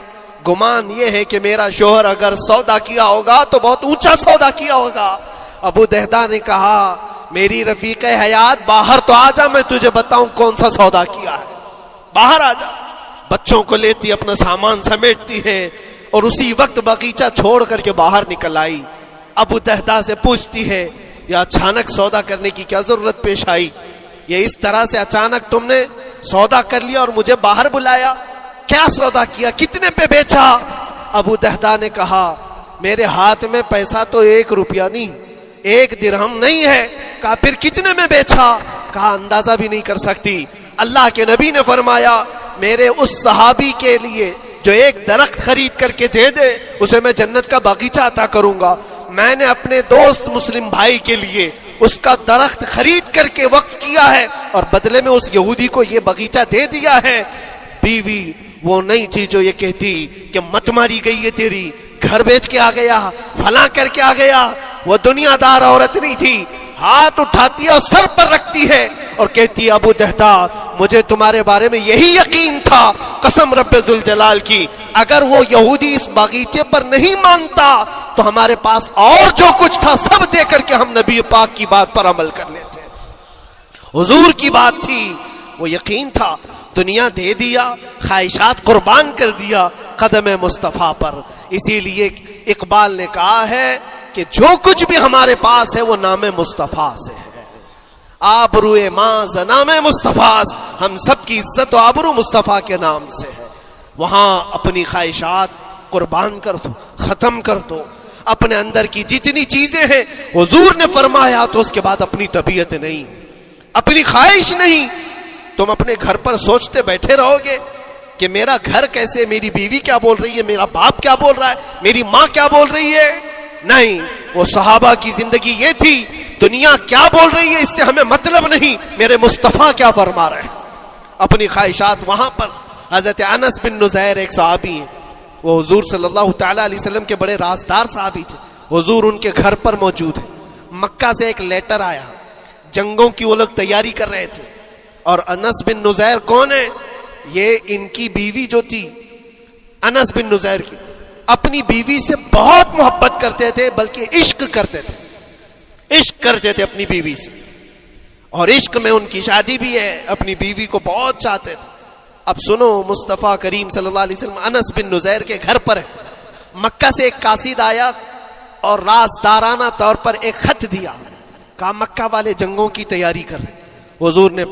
A: گمان یہ ہے کہ میرا شوہر اگر سودا کیا ہوگا تو بہت اونچا سودا کیا ہوگا. ابو دحداح نے کہا میری رفیق حیات باہر تو آ جا، میں تجھے بتاؤں کون سا سودا کیا ہے، باہر آ جا. بچوں کو لیتی، اپنا سامان سمیٹتی ہے، اور اسی وقت باغیچہ چھوڑ کر کے باہر نکل آئی. ابو دہدا سے پوچھتی ہے یہ اچانک سودا کرنے کی کیا ضرورت پیش آئی؟ یہ اس طرح سے اچانک تم نے سودا کر لیا اور مجھے باہر بلایا؟ کیا سودا کیا؟ کتنے پہ بیچا؟ ابو دہدا نے کہا میرے ہاتھ میں پیسہ تو 1 روپیہ نہیں، 1 درہم نہیں ہے. کہا پھر کتنے میں بیچا؟ کہا اندازہ بھی نہیں کر سکتی. اللہ کے نبی نے فرمایا میرے اس صحابی کے لیے جو ایک درخت خرید کر کے دے دے اسے میں جنت کا باغیچہ عطا کروں گا. میں نے اپنے دوست مسلم بھائی کے لیے اس کا درخت خرید کر کے وقف کیا ہے اور بدلے میں اس یہودی کو یہ باغیچہ دے دیا ہے. بیوی وہ نہیں تھی جو یہ کہتی کہ مت ماری گئی ہے تیری، گھر بیچ کے آ گیا، فلاں کر کے آ گیا. وہ دنیا دار عورت نہیں تھی. ہاتھ اٹھاتی ہے اور سر پر رکھتی ہے اور کہتی ہے ابو دہدا مجھے تمہارے بارے میں یہی یقین تھا، قسم رب ذوالجلال کی اگر وہ یہودی اس باغیچے پر نہیں مانتا تو ہمارے پاس اور جو کچھ تھا سب دے کر کے ہم نبی پاک کی بات پر عمل کر لیتے. حضور کی بات تھی، وہ یقین تھا، دنیا دے دیا، خواہشات قربان کر دیا قدم مصطفیٰ پر. اسی لیے اقبال نے کہا ہے کہ جو کچھ بھی ہمارے پاس ہے وہ نام مصطفیٰ سے ہے. آبروئے ماز نام مصطفیٰ، ہم سب کی عزت و آبرو مصطفیٰ کے نام سے ہے. وہاں اپنی خواہشات قربان کر دو، ختم کر دو. اپنے اندر کی جتنی چیزیں ہیں حضور نے فرمایا تو اس کے بعد اپنی طبیعت نہیں، اپنی خواہش نہیں. تم اپنے گھر پر سوچتے بیٹھے رہو گے کہ میرا گھر کیسے، میری بیوی کیا بول رہی ہے، میرا باپ کیا بول رہا ہے، میری ماں کیا بول رہی ہے. نہیں، وہ صحابہ کی زندگی یہ تھی دنیا کیا بول رہی ہے اس سے ہمیں مطلب نہیں، میرے مصطفیٰ کیا فرما رہے ہیں. اپنی خواہشات وہاں پر. حضرت انس بن نزیر ایک صحابی ہیں، وہ حضور صلی اللہ تعالیٰ علیہ وسلم کے بڑے رازدار صحابی تھے. حضور ان کے گھر پر موجود ہے. مکہ سے ایک لیٹر آیا، جنگوں کی وہ لوگ تیاری کر رہے تھے. اور انس بن نزیر کون ہے؟ یہ ان کی بیوی جو تھی انس بن نزیر کی، اپنی بیوی سے بہت محبت کرتے تھے، بلکہ عشق کرتے تھے، عشق کرتے تھے اپنی بیوی سے. اور عشق میں ان کی شادی بھی ہے، اپنی بیوی کو بہت چاہتے تھے. اب سنو، مصطفیٰ کریم صلی اللہ علیہ وسلم انس بن نزیر کے گھر پر ہے. مکہ سے ایک قاصد آیا اور رازدارانہ طور پر ایک خط دیا. کہا مکہ والے جنگوں کی تیاری کر رہے. حضور نے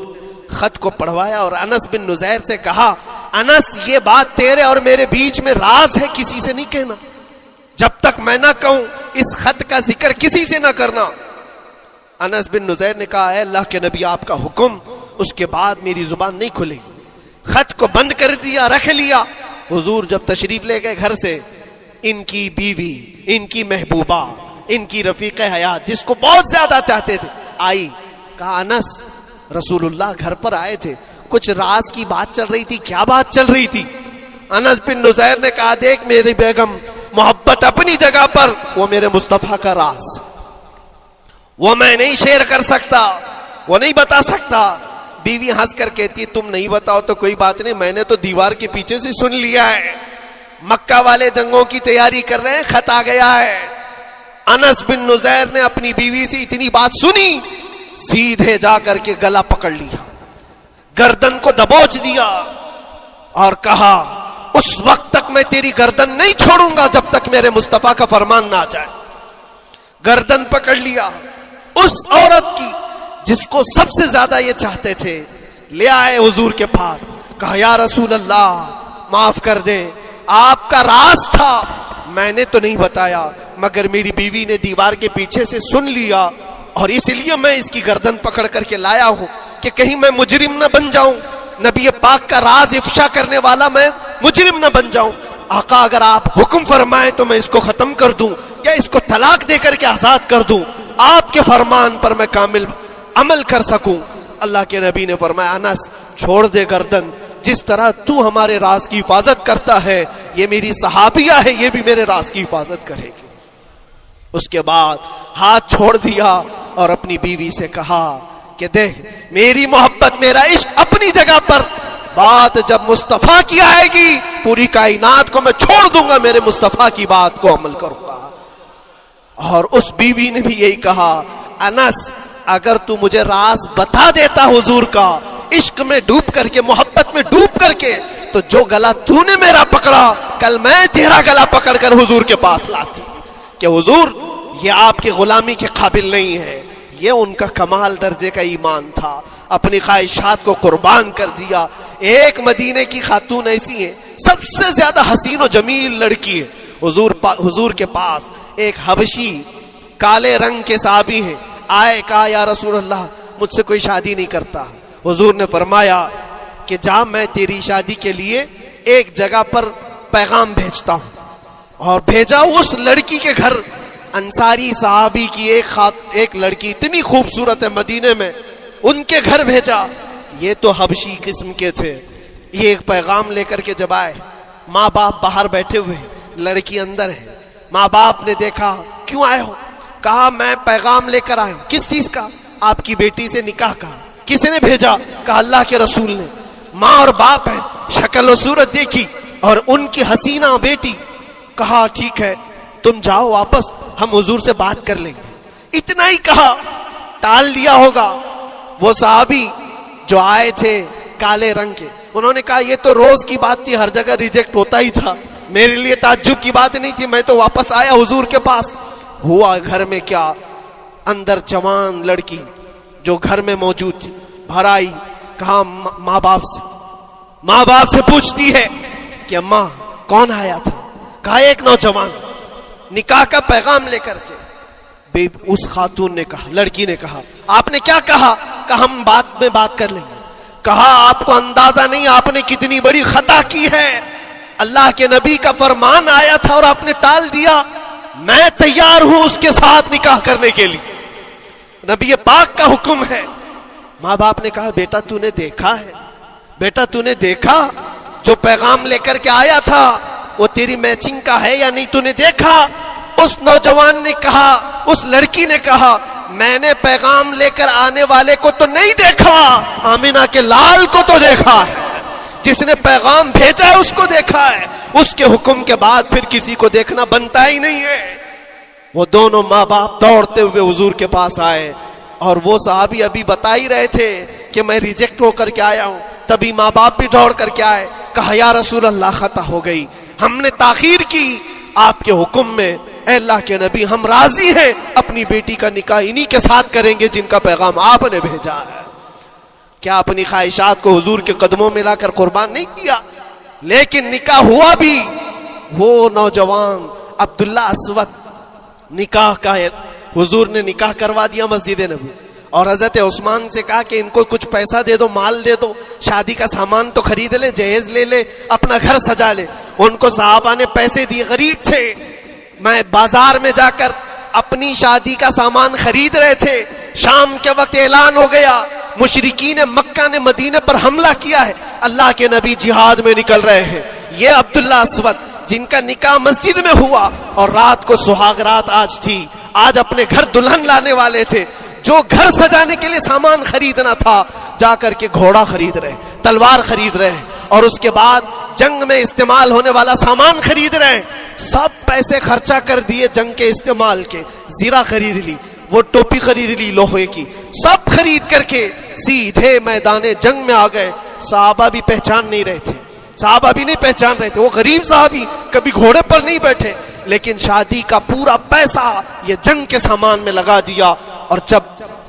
A: خط کو پڑھوایا اور انس بن نزیر سے کہا انس یہ بات تیرے اور میرے بیچ میں راز ہے، کسی سے نہیں کہنا. جب تک میں نہ کہوں اس خط کا ذکر کسی سے نہ کرنا. انس بن نزیر نے کہا اے اللہ کے نبی آپ کا حکم. اس کے بعد میری زبان نہیں کھلے گی. خط کو بند کر دیا، رکھ لیا. حضور جب تشریف لے گئے گھر سے، ان کی بیوی، ان کی محبوبہ، ان کی رفیق حیات جس کو بہت زیادہ چاہتے تھے آئی. کہا انس رسول اللہ گھر پر آئے تھے، کچھ راز کی بات چل رہی تھی، کیا بات چل رہی تھی؟ انس بن نزیر نے کہا دیکھ میری بیگم، محبت اپنی جگہ پر، وہ میرے مصطفیٰ کا راز، وہ میں نہیں شیئر کر سکتا، وہ نہیں بتا سکتا. بیوی ہنس کر کہتی تم نہیں بتاؤ تو کوئی بات نہیں، میں نے تو دیوار کے پیچھے سے سن لیا ہے، مکہ والے جنگوں کی تیاری کر رہے ہیں، خط آ گیا ہے. انس بن نزیر نے اپنی بیوی سے اتنی بات سنی، سیدھے جا کر کے گلا پکڑ لیا، گردن کو دبوچ دیا اور کہا اس وقت تک میں تیری گردن نہیں چھوڑوں گا جب تک میرے مصطفیٰ کا فرمان نہ آ جائے. گردن پکڑ لیا اس عورت کی جس کو سب سے زیادہ یہ چاہتے تھے. لے آئے حضور کے پاس. کہا یا رسول اللہ معاف کر دیں، آپ کا راز تھا، میں نے تو نہیں بتایا، مگر میری بیوی نے دیوار کے پیچھے سے سن لیا اور اس لیے میں اس کی گردن پکڑ کر کے لایا ہوں کہ کہیں میں مجرم نہ بن جاؤں، نبی پاک کا راز افشا کرنے والا میں مجرم نہ بن جاؤں. آقا اگر آپ حکم فرمائیں تو میں اس کو ختم کر دوں یا اس کو طلاق دے کر کے آزاد کر دوں، آپ کے فرمان پر میں کامل عمل کر سکوں. اللہ کے نبی نے فرمایا انس چھوڑ دے گردن، جس طرح تو ہمارے راز کی حفاظت کرتا ہے یہ میری صحابیہ ہے، یہ بھی میرے راز کی حفاظت کرے گی. اس کے بعد ہاتھ چھوڑ دیا اور اپنی بیوی سے کہا کہ دیکھ میری محبت، میرا عشق اپنی جگہ پر، بات جب مصطفیٰ کی آئے گی پوری کائنات کو میں چھوڑ دوں گا، میرے مصطفیٰ کی بات کو عمل کروں گا. اور اس بیوی نے بھی یہی کہا انس اگر تو مجھے راز بتا دیتا حضور کا عشق میں ڈوب کر کے, محبت میں ڈوب کر کے, تو جو گلا تو نے میرا پکڑا کل میں تیرا گلا پکڑ کر حضور کے پاس لاتی کہ حضور یہ آپ کی غلامی کے قابل نہیں ہے. یہ ان کا کمال درجے کا ایمان تھا, اپنی خواہشات کو قربان کر دیا. ایک مدینے کی خاتون ایسی ہے, سب سے زیادہ حسین و جمیل لڑکی ہے, حضور کے پاس ایک حبشی کالے رنگ کے صحابی ہیں, آئے کہا یا رسول اللہ مجھ سے کوئی شادی نہیں کرتا. حضور نے فرمایا کہ جا میں تیری شادی کے لیے ایک جگہ پر پیغام بھیجتا ہوں, اور بھیجا اس لڑکی کے گھر. انصاری صحابی کی ایک لڑکی اتنی خوبصورت ہے مدینے میں, ان کے گھر بھیجا. یہ تو حبشی قسم کے تھے. یہ ایک پیغام لے کر کے جب آئے, ماں باپ باہر بیٹھے ہوئے, لڑکی اندر ہے. ماں باپ نے دیکھا کیوں آئے ہو؟ کہا میں پیغام لے کر آیا ہوں. کس چیز کا؟ آپ کی بیٹی سے نکاح کا. کس نے بھیجا؟ کہا اللہ کے رسول نے. ماں اور باپ ہیں, شکل و صورت دیکھی اور ان کی حسینہ بیٹی. کہا ٹھیک ہے تم جاؤ واپس, ہم حضور سے بات کر لیں گے. اتنا ہی کہا, ٹال دیا ہوگا. وہ صحابی جو آئے تھے کالے رنگ کے, انہوں نے کہا یہ تو روز کی بات تھی, ہر جگہ ریجیکٹ ہوتا ہی تھا, میرے لیے تعجب کی بات نہیں تھی, میں تو واپس آیا حضور کے پاس. ہوا گھر میں کیا, اندر جوان لڑکی جو گھر میں موجود تھی بھر آئی. کہا ماں باپ سے پوچھتی ہے کہ اماں کون آیا تھا؟ کہا ایک نوجوان نکاح کا پیغام لے کر کے. اس خاتون نے کہا, لڑکی نے کہا آپ نے کیا کہا؟ کہا ہم بعد میں بات کر لیں گے. کہا آپ کو اندازہ نہیں آپ نے کتنی بڑی خطا کی ہے. اللہ کے نبی کا فرمان آیا تھا اور آپ نے ٹال دیا. میں تیار ہوں اس کے ساتھ نکاح کرنے کے لیے, نبی پاک کا حکم ہے. ماں باپ نے کہا بیٹا تو نے دیکھا ہے, بیٹا تو نے دیکھا جو پیغام لے کر کے آیا تھا وہ تیری میچنگ کا ہے یا نہیں, تو نے دیکھا؟ اس نوجوان نے کہا, اس لڑکی نے کہا میں نے پیغام لے کر آنے والے کو تو نہیں دیکھا, آمینہ کے لال کو تو دیکھا ہے, جس نے پیغام بھیجا ہے اس کو دیکھا ہے. اس کے حکم کے بعد پھر کسی کو دیکھنا بنتا ہی نہیں ہے. وہ دونوں ماں باپ دوڑتے ہوئے حضور کے پاس آئے, اور وہ صحابی ابھی بتا ہی رہے تھے کہ میں ریجیکٹ ہو کر کے آیا ہوں. تبھی ماں باپ بھی دوڑ کر کے آئے. کہا یا رسول اللہ خطا ہو گئی, ہم نے تاخیر کی, آپ کے حکم میں اے اللہ کے نبی ہم راضی ہیں, اپنی بیٹی کا نکاح انہی کے ساتھ کریں گے جن کا پیغام آپ نے بھیجا ہے. کیا اپنی خواہشات کو حضور کے قدموں میں لا کر قربان نہیں کیا؟ لیکن نکاح ہوا بھی. وہ نوجوان عبداللہ اسود نکاح کا ہے, حضور نے نکاح کروا دیا مسجد نبی, اور حضرت عثمان سے کہا کہ ان کو کچھ پیسہ دے دو, مال دے دو, شادی کا سامان تو خرید لے, جہیز لے لے, اپنا گھر سجا لے. ان کو صحابہ نے پیسے دیے, غریب تھے, میں بازار میں جا کر اپنی شادی کا سامان خرید رہے تھے. شام کے وقت اعلان ہو گیا مشرکین مکہ نے مدینے پر حملہ کیا ہے, اللہ کے نبی جہاد میں نکل رہے ہیں. یہ عبداللہ اسود جن کا نکاح مسجد میں ہوا اور رات کو سہاگ رات آج تھی, آج اپنے گھر دلہن لانے والے تھے, جو گھر سجانے کے لیے سامان خریدنا تھا جا کر کے گھوڑا خرید رہے, تلوار خرید رہے, اور اس کے بعد جنگ میں استعمال ہونے والا سامان خرید رہے. سب پیسے خرچہ کر دیے جنگ کے استعمال کے, زیرہ خرید لی, وہ ٹوپی خرید لی لوہے کی, سب خرید کر کے سیدھے میدان جنگ میں آ گئے. صحابہ بھی پہچان نہیں رہے تھے, صحابہ بھی نہیں پہچان رہے تھے. وہ غریب صحابی کبھی گھوڑے پر نہیں بیٹھے, لیکن شادی کا پورا پیسہ یہ جنگ کے سامان میں لگا دیا. اور جب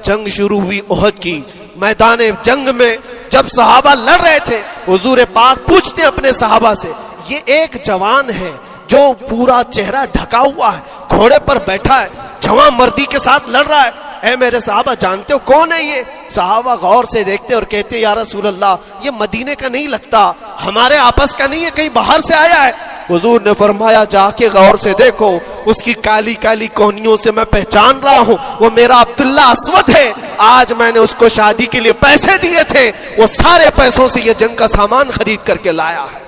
A: جنگ شروع ہوئی احد کی, میدان جنگ میں جب صحابہ لڑ رہے تھے, حضور پاک پوچھتے اپنے صحابہ سے, یہ ایک جوان ہے جو پورا چہرہ ڈھکا ہوا ہے, گھوڑے پر بیٹھا ہے, جوان مردی کے ساتھ لڑ رہا ہے, اے میرے صحابہ جانتے ہو کون ہے یہ؟ صحابہ غور سے دیکھتے اور کہتے یا رسول اللہ یہ مدینے کا نہیں لگتا, ہمارے آپس کا نہیں ہے, کہیں باہر سے آیا ہے. حضور نے فرمایا جا کے غور سے دیکھو, اس کی کالی کالی کونیوں سے میں پہچان رہا ہوں, وہ میرا عبداللہ اسود ہے. آج میں نے اس کو شادی کے لیے پیسے دیے تھے, وہ سارے پیسوں سے یہ جنگ کا سامان خرید کر کے لایا ہے.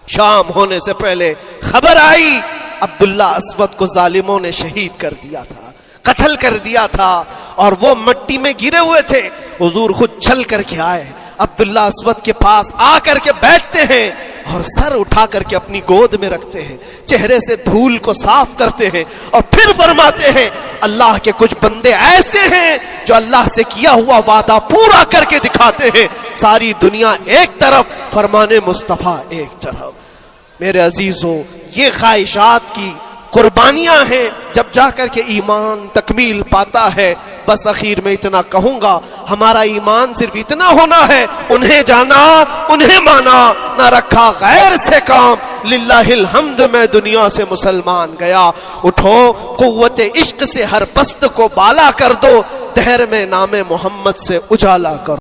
A: شام ہونے سے پہلے خبر آئی عبداللہ اسود کو ظالموں نے شہید کر دیا تھا, قتل کر دیا تھا, اور وہ مٹی میں گرے ہوئے تھے. حضور خود چل کر کے آئے, عبداللہ اسود کے پاس آ کر کے بیٹھتے ہیں اور سر اٹھا کر کے اپنی گود میں رکھتے ہیں, چہرے سے دھول کو صاف کرتے ہیں, اور پھر فرماتے ہیں اللہ کے کچھ بندے ایسے ہیں جو اللہ سے کیا ہوا وعدہ پورا کر کے دکھاتے ہیں. ساری دنیا ایک طرف، فرمان مصطفیٰ ایک طرف۔ میرے عزیزوں، یہ خواہشات کی قربانیاں ہیں جب جا کر کے ایمان تکمیل پاتا ہے۔ بس اخیر میں اتنا کہوں گا، ہمارا ایمان صرف اتنا ہونا ہے، انہیں جانا انہیں مانا، نہ رکھا غیر سے کام، للہ الحمد میں دنیا سے مسلمان گیا۔ اٹھو، قوت عشق سے ہر پست کو بالا کر دو، دہر میں نام محمد سے اجالا کر